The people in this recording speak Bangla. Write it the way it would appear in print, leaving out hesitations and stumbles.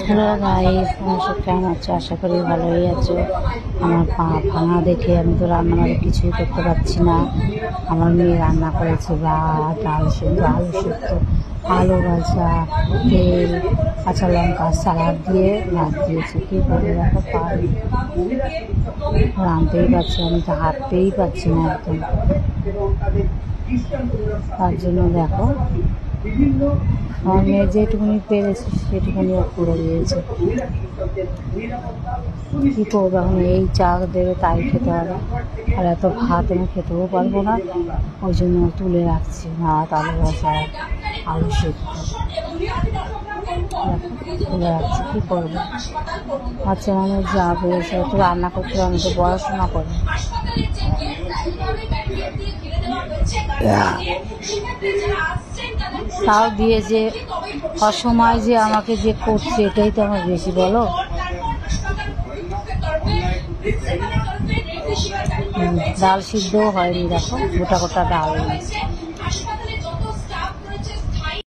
হ্যালো গাইস, তোমরা সব কেমন আছো? আশা করি ভালোই আছো। আমার পা ভাঙা দেখে আমি তো রান্না বাড়ি কিছুই করতে পারছি না। আমার মেয়ে রান্না করেছে ভাত, ডাল সেদ্ধ, আলু সেদ্ধ, আলু ভাজা, তেল, কাঁচা লঙ্কা, সালাদ দিয়ে ভাত দিয়েছে। কী করে দেখো, পারি রাঁধতেই পারছি, আমি তো হাঁটতেই পারছি না একদম। তার জন্য দেখো আমার মেয়ে যেটুকুনি পেরেছে সেটুকুনি ও করে দিয়েছে। কী করবো এখন, এই চা দেবে তাই খেতে হবে, আর এত ভাত আমি খেতেও পারবো না। ওই জন্য তুলে রাখছি ভাত, আলু ভাজা, আলু সেদ্ধ তুলে রাখছি। কী করবো, বাচ্চা মানুষ যা পেরেছে একটু রান্না করতে হবে, আমি তো পড়াশোনা করি। তাও দিয়ে যে অসময় যে আমাকে যে করছে, এটাই তো আমার বেশি, বলো। ডাল সিদ্ধও হয়নি, দেখো গোটা গোটা ডাল হয়েছে।